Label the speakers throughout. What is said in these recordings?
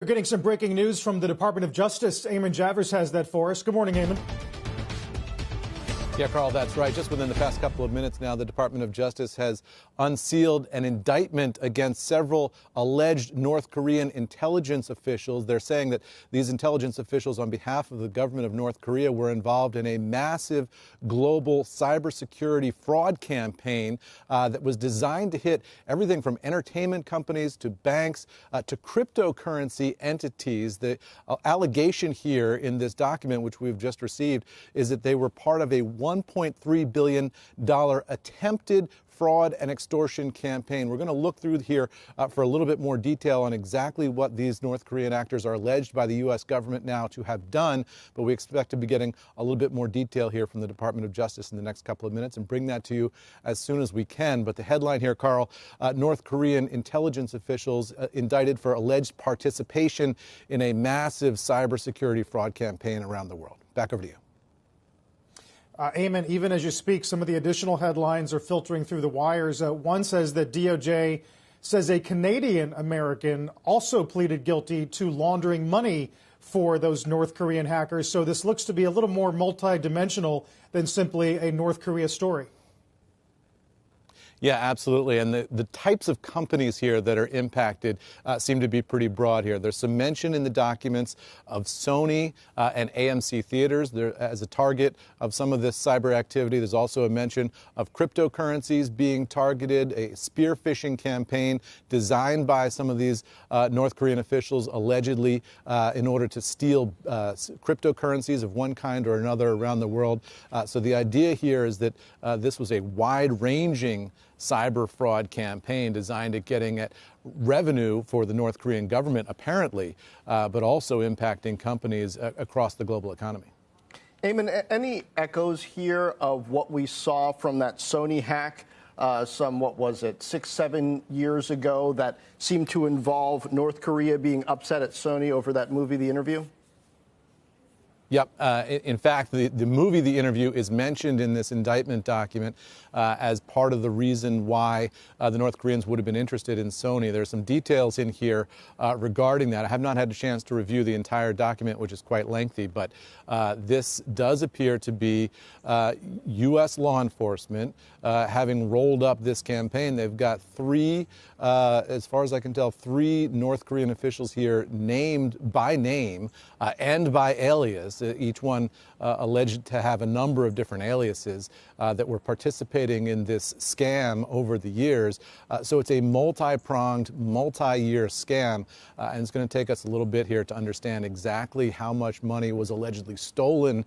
Speaker 1: We're getting some breaking news from the Department of Justice. Eamon Javers has that for us. Good morning, Eamon.
Speaker 2: Yeah, Carl, that's right. Just within the past couple of minutes now, the Department of Justice has unsealed an indictment against several alleged North Korean intelligence officials. They're saying that these intelligence officials, on behalf of the government of North Korea, were involved in a massive global cybersecurity fraud campaign that was designed to hit everything from entertainment companies to banks to cryptocurrency entities. The allegation here in this document, which we've just received, is that they were part of a $1.3 billion attempted fraud and extortion campaign. We're going to look through here for a little bit more detail on exactly what these North Korean actors are alleged by the U.S. government now to have done, but we expect to be getting a little bit more detail here from the Department of Justice in the next couple of minutes and bring that to you as soon as we can. But the headline here, Carl, North Korean intelligence officials indicted for alleged participation in a massive cybersecurity fraud campaign around the world. Back over to you.
Speaker 1: Eamon, even as you speak, some of the additional headlines are filtering through the wires. One says that DOJ says a Canadian American also pleaded guilty to laundering money for those North Korean hackers. So this looks to be a little more multidimensional than simply a North Korea story.
Speaker 2: Yeah, absolutely. And the types of companies here that are impacted seem to be pretty broad here. There's some mention in the documents of Sony and AMC theaters as a target of some of this cyber activity. There's also a mention of cryptocurrencies being targeted, a spear phishing campaign designed by some of these North Korean officials allegedly in order to steal cryptocurrencies of one kind or another around the world. So the idea here is that this was a wide-ranging cyber fraud campaign designed at getting at revenue for the North Korean government, apparently, but also impacting companies across the global economy.
Speaker 3: Eamon, any echoes here of what we saw from that Sony hack what was it, 6-7 years ago that seemed to involve North Korea being upset at Sony over that movie, The Interview?
Speaker 2: Yep. In fact, the movie The Interview is mentioned in this indictment document as part of the reason why the North Koreans would have been interested in Sony. There's some details in here regarding that. I have not had a chance to review the entire document, which is quite lengthy, but this does appear to be U.S. law enforcement having rolled up this campaign. They've got as far as I can tell, three North Korean officials here named by name and by alias. Each one alleged to have a number of different aliases that were participating in this scam over the years. So it's a multi-pronged, multi-year scam, and it's going to take us a little bit here to understand exactly how much money was allegedly stolen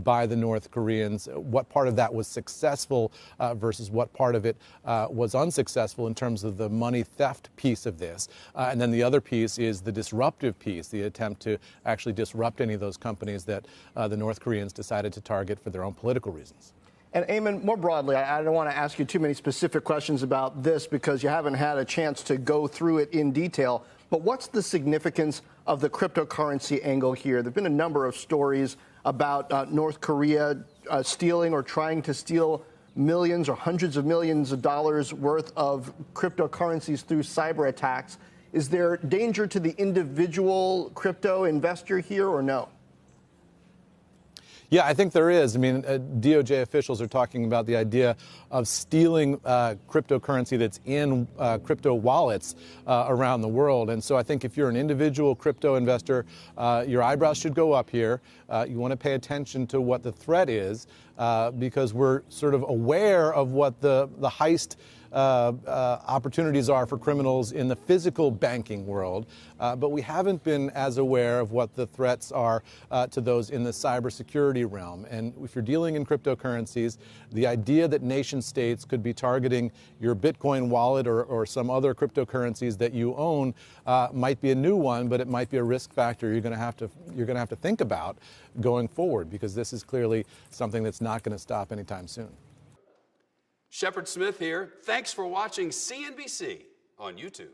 Speaker 2: by the North Koreans, what part of that was successful versus what part of it was unsuccessful in terms of the money theft piece of this. And then the other piece is the disruptive piece, the attempt to actually disrupt any of those companies that the North Koreans decided to target for their own political reasons.
Speaker 3: And Eamon, more broadly, I don't want to ask you too many specific questions about this because you haven't had a chance to go through it in detail. But what's the significance of the cryptocurrency angle here? There have been a number of stories about North Korea stealing or trying to steal millions or hundreds of millions of dollars worth of cryptocurrencies through cyber attacks. Is there danger to the individual crypto investor here or no?
Speaker 2: Yeah, I think there is. I mean, DOJ officials are talking about the idea of stealing cryptocurrency that's in crypto wallets around the world. And so I think if you're an individual crypto investor, your eyebrows should go up here. You want to pay attention to what the threat is because we're sort of aware of what the heist opportunities are for criminals in the physical banking world, but we haven't been as aware of what the threats are to those in the cybersecurity realm. And if you're dealing in cryptocurrencies, the idea that nation states could be targeting your Bitcoin wallet or some other cryptocurrencies that you own might be a new one, but it might be a risk factor you're going to have to think about going forward, because this is clearly something that's not going to stop anytime soon.
Speaker 4: Shepard Smith here. Thanks for watching CNBC on YouTube.